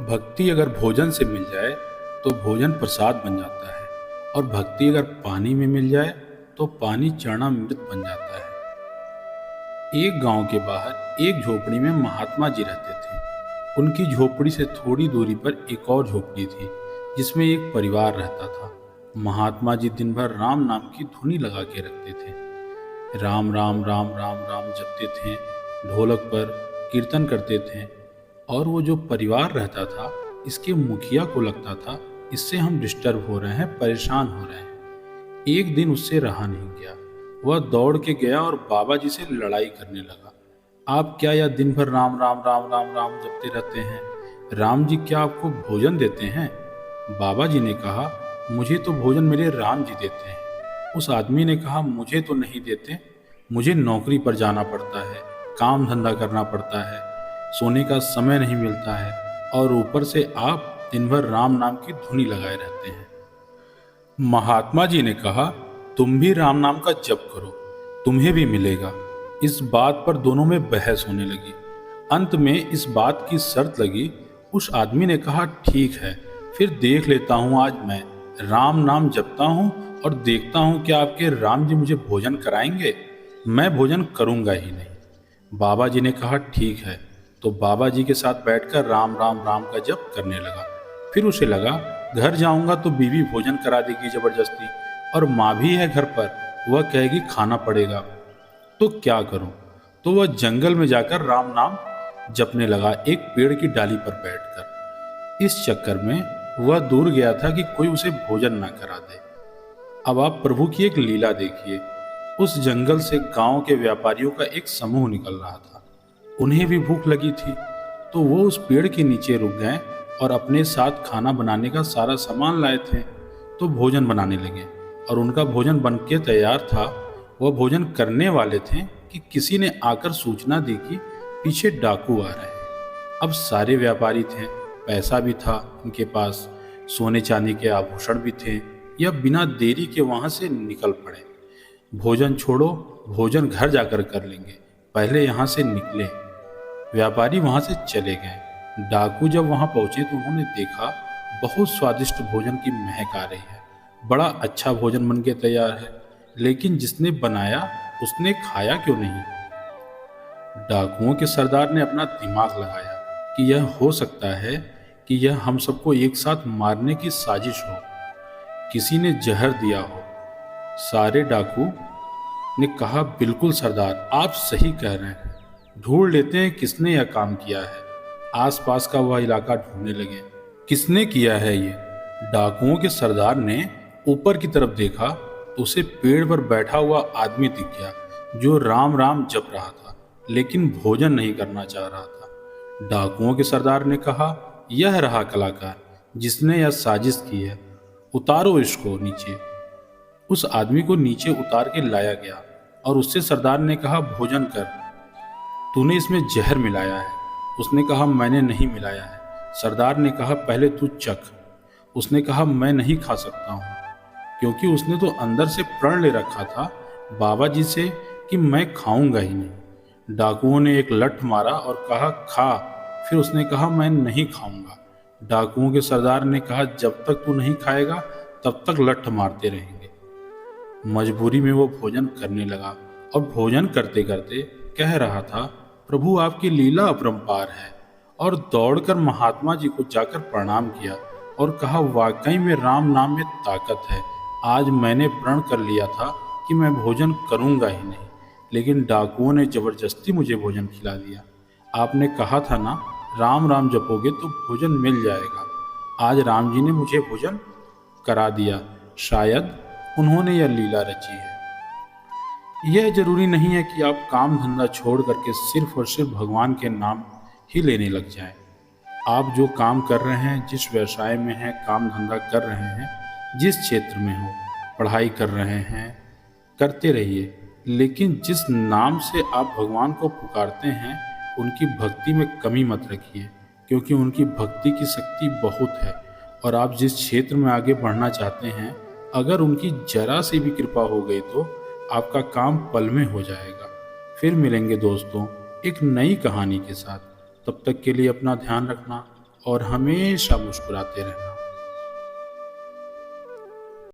भक्ति अगर भोजन से मिल जाए तो भोजन प्रसाद बन जाता है, और भक्ति अगर पानी में मिल जाए तो पानी चरणामृत बन जाता है। एक गांव के बाहर एक झोपड़ी में महात्मा जी रहते थे। उनकी झोपड़ी से थोड़ी दूरी पर एक और झोपड़ी थी जिसमें एक परिवार रहता था। महात्मा जी दिन भर राम नाम की धुनी लगा के रखते थे। राम राम राम राम राम जपते थे, ढोलक पर कीर्तन करते थे। और वो जो परिवार रहता था, इसके मुखिया को लगता था इससे हम डिस्टर्ब हो रहे हैं, परेशान हो रहे हैं। एक दिन उससे रहा नहीं गया। वह दौड़ के गया और बाबा जी से लड़ाई करने लगा। आप क्या यह दिन भर राम राम राम राम राम जपते रहते हैं? राम जी क्या आपको भोजन देते हैं? बाबा जी ने कहा, मुझे तो भोजन मेरे राम जी देते हैं। उस आदमी ने कहा, मुझे तो नहीं देते, मुझे नौकरी पर जाना पड़ता है, काम धंधा करना पड़ता है, सोने का समय नहीं मिलता है, और ऊपर से आप दिन भर राम नाम की धुनी लगाए रहते हैं। महात्मा जी ने कहा, तुम भी राम नाम का जप करो, तुम्हें भी मिलेगा। इस बात पर दोनों में बहस होने लगी। अंत में इस बात की शर्त लगी। उस आदमी ने कहा, ठीक है, फिर देख लेता हूँ, आज मैं राम नाम जपता हूँ और देखता हूँ कि आपके राम जी मुझे भोजन कराएंगे। मैं भोजन करूँगा ही नहीं। बाबा जी ने कहा, ठीक है। तो बाबा जी के साथ बैठकर राम राम राम का जप करने लगा। फिर उसे लगा, घर जाऊंगा तो बीवी भोजन करा देगी जबरदस्ती, और माँ भी है घर पर, वह कहेगी खाना पड़ेगा, तो क्या करूं? तो वह जंगल में जाकर राम नाम जपने लगा, एक पेड़ की डाली पर बैठकर। इस चक्कर में वह दूर गया था कि कोई उसे भोजन ना करा दे। अब आप प्रभु की एक लीला देखिए। उस जंगल से गांव के व्यापारियों का एक समूह निकल रहा था। उन्हें भी भूख लगी थी, तो वो उस पेड़ के नीचे रुक गए और अपने साथ खाना बनाने का सारा सामान लाए थे। तो भोजन बनाने लगे, और उनका भोजन बन के तैयार था। वह भोजन करने वाले थे कि किसी ने आकर सूचना दी कि पीछे डाकू आ रहे हैं। अब सारे व्यापारी थे, पैसा भी था इनके पास, सोने चांदी के आभूषण भी थे। यह बिना देरी के वहां से निकल पड़े। भोजन छोड़ो, भोजन घर जाकर कर लेंगे, पहले यहाँ से निकले। व्यापारी वहां से चले गए। डाकू जब वहां पहुंचे तो उन्होंने देखा बहुत स्वादिष्ट भोजन की महक आ रही है। बड़ा अच्छा भोजन बन के तैयार है, लेकिन जिसने बनाया उसने खाया क्यों नहीं? डाकुओं के सरदार ने अपना दिमाग लगाया कि यह हो सकता है कि यह हम सबको एक साथ मारने की साजिश हो, किसी ने जहर दिया हो। सारे डाकू ने कहा, बिल्कुल सरदार, आप सही कह रहे हैं, ढूंढ लेते हैं किसने यह काम किया है। आसपास का वह इलाका ढूंढने लगे, किसने किया है ये? डाकुओं के सरदार ने ऊपर की तरफ देखा तो उसे पेड़ पर बैठा हुआ आदमी दिख गया, जो राम राम जप रहा था, लेकिन भोजन नहीं करना चाह रहा था। डाकुओं के सरदार ने कहा, यह रहा कलाकार जिसने यह साजिश की है, उतारो इसको नीचे। उस आदमी को नीचे उतार के लाया गया, और उससे सरदार ने कहा, भोजन कर, तूने इसमें जहर मिलाया है। उसने कहा, मैंने नहीं मिलाया है। सरदार ने कहा, पहले तू चख। उसने कहा, मैं नहीं खा सकता हूँ, क्योंकि उसने तो अंदर से प्रण ले रखा था बाबा जी से कि मैं खाऊंगा ही नहीं। डाकुओं ने एक लठ मारा और कहा, खा। फिर उसने कहा, मैं नहीं खाऊंगा। डाकुओं के सरदार ने कहा, जब तक तू नहीं खाएगा तब तक लठ मारते रहेंगे। मजबूरी में वो भोजन करने लगा, और भोजन करते करते कह रहा था, प्रभु आपकी लीला अपरंपार है। और दौड़कर महात्मा जी को जाकर प्रणाम किया और कहा, वाकई में राम नाम में ताकत है। आज मैंने प्रण कर लिया था कि मैं भोजन करूंगा ही नहीं, लेकिन डाकुओं ने जबरदस्ती मुझे भोजन खिला दिया। आपने कहा था ना, राम राम जपोगे तो भोजन मिल जाएगा। आज राम जी ने मुझे भोजन करा दिया। शायद उन्होंने यह लीला रची है। यह जरूरी नहीं है कि आप काम धंधा छोड़ करके सिर्फ और सिर्फ भगवान के नाम ही लेने लग जाएं। आप जो काम कर रहे हैं, जिस व्यवसाय में हैं, काम धंधा कर रहे हैं, जिस क्षेत्र में हो, पढ़ाई कर रहे हैं, करते रहिए। लेकिन जिस नाम से आप भगवान को पुकारते हैं, उनकी भक्ति में कमी मत रखिए, क्योंकि उनकी भक्ति की शक्ति बहुत है। और आप जिस क्षेत्र में आगे बढ़ना चाहते हैं, अगर उनकी जरा से भी कृपा हो गई तो आपका काम पल में हो जाएगा। फिर मिलेंगे दोस्तों एक नई कहानी के साथ। तब तक के लिए अपना ध्यान रखना। और हमेशा मुस्कुराते रहना।